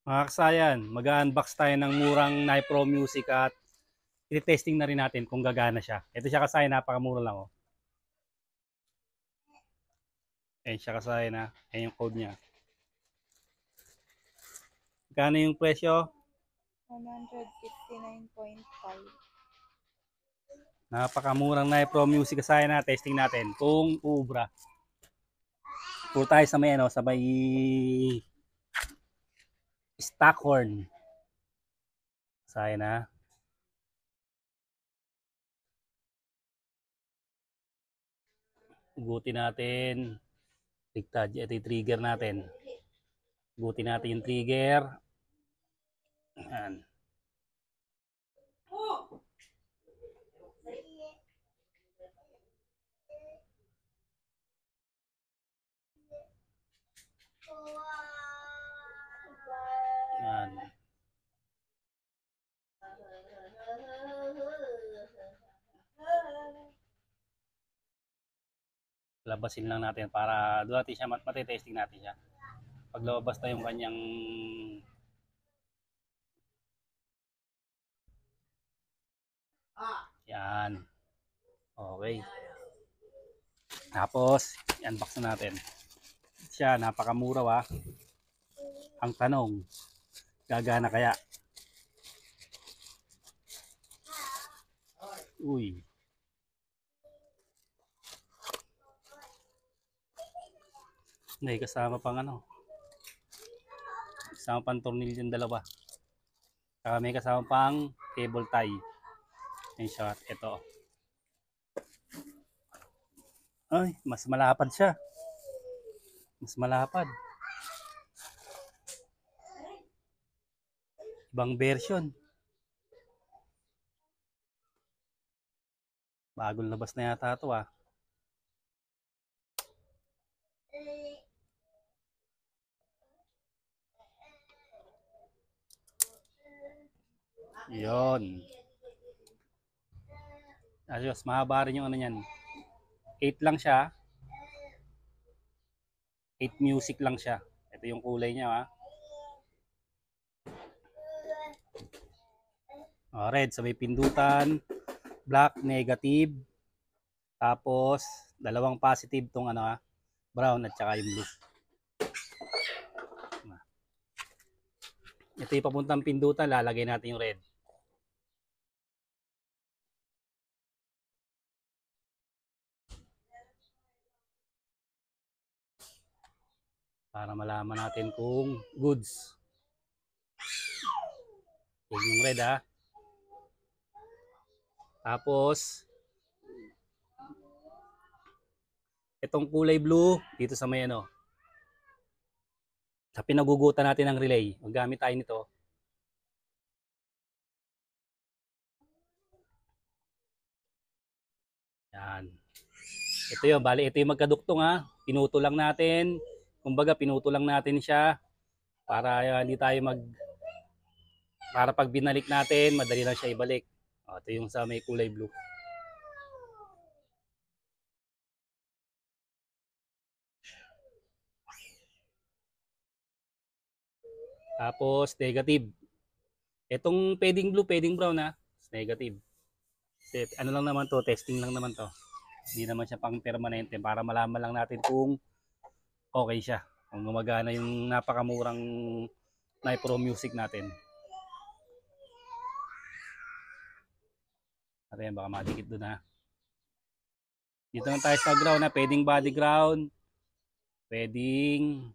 Mga kasayan, mag-unbox tayo ng murang Nipro Music at i-testing na rin natin kung gagana siya. Ito siya kasayan, napakamura lang oh. Ayan siya kasayan na. Ayan yung code niya. Magkano yung presyo? 159.5. Napakamurang Nipro Music kasayan na. Testing natin kung ubra. Puro tayo sa may ano, sa may Stockhorn. Kasayan na. Ugutin natin. Tigtad, ito yung trigger natin. Ugutin natin yung trigger. Ayan. Ayan. Labasin lang natin para doon natin siya matitesting natin siya. Pag lumabas na yung kanyang yan. Okay. Tapos, i-unbox na natin. Siya, napakamura wa. Ang tanong, gagana kaya? Uy. May kasama pang ano. Kasama pang tornilyo yung dalawa. Saka may kasama pang cable tie. In short, ito. Ay, mas malapad siya. Mas malapad. Ibang version. Bagong labas na yata ito ah. Yun. Ayos, mahaba rin yung ano yan. 8 lang siya. 8 music lang siya. Ito yung kulay niya ha. Oh, red sa may pindutan. Black, negative. Tapos, dalawang positive tong ano ha. Brown at saka yung blue. Ito yung papuntang pindutan. Lalagay natin yung red. Para malaman natin kung goods. Yan yung red ha. Tapos, itong kulay blue, dito sa may ano. Sa pinagugutan natin ng relay. Maggamit tayo nito. Yan. Ito yun, bali ito yung magkaduktong ha. Pinuto lang natin. Kumbaga, pinuto lang natin siya para hindi tayo para pag binalik natin, madali lang siya ibalik. O, ito yung sa may kulay blue. Tapos, negative. Itong pwedeng blue, pwedeng brown ha. Negative. Ano lang naman to, testing lang naman to. Hindi naman siya pang permanente para malaman lang natin kung okay siya. Kung gumagana yung napakamurang Nipro Music natin. At yan, baka madikit doon ha. Dito lang tayo sa ground ha. Pwedeng body ground. Pwedeng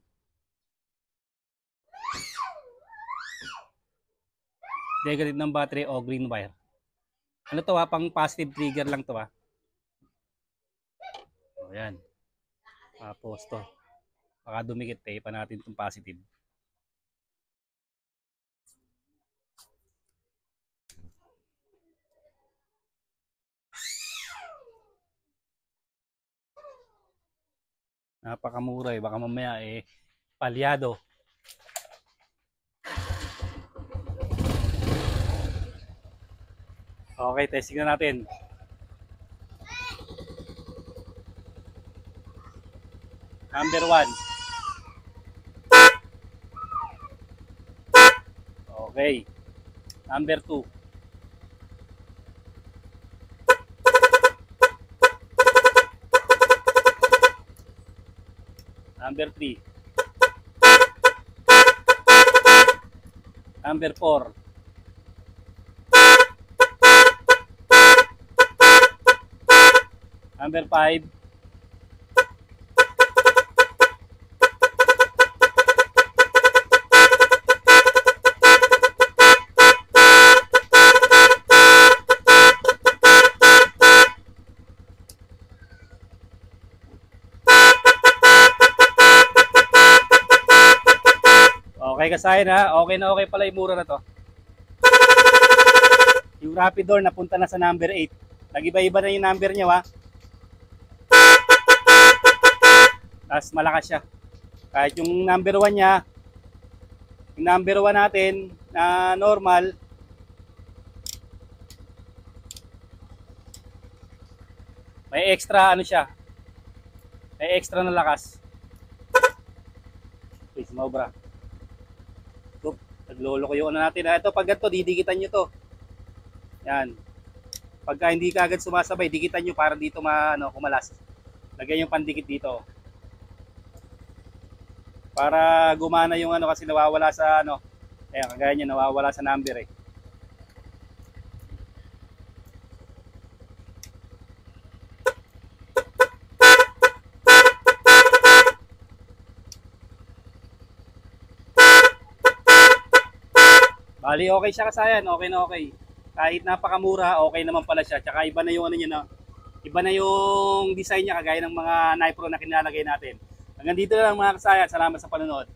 negative ng battery o green wire. Ano to ha? Pang positive trigger lang to ha. O yan. Tapos to. Baka dumikit eh. Pa natin itong positive. Napakamura eh. Baka mamaya eh palyado. Okay, testing na natin. Number 1. Okay. Number 2. Number 3. Number 4. Number 5. Okay kasayan ha, okay na okay pala yung mura na to. Yung Rapidor napunta na sa number 8. Nag-iba-iba na yung number niya ha. Tapos malakas siya. Kahit yung number 1 niya, yung number 1 natin na normal, may extra ano siya. May extra na lakas. Please, maubra. Naglolo ko yung ano natin. Ito, pag ganito, didikitan nyo to. Yan. Pagka hindi ka agad sumasabay, dikitan nyo para dito kumalas. Lagyan yung pandikit dito. Para gumana yung ano kasi nawawala sa ano. Ayan, kagaya niya, nawawala sa number eh. Bali, okay siya kasayan. Okay na okay. Kahit napakamura, okay naman pala siya. Tsaka iba na yung ano niya na. Iba na yung design niya kagaya ng mga Nipro na kinalagay natin. Hanggang dito na lang mga kasayan. Salamat sa panonood.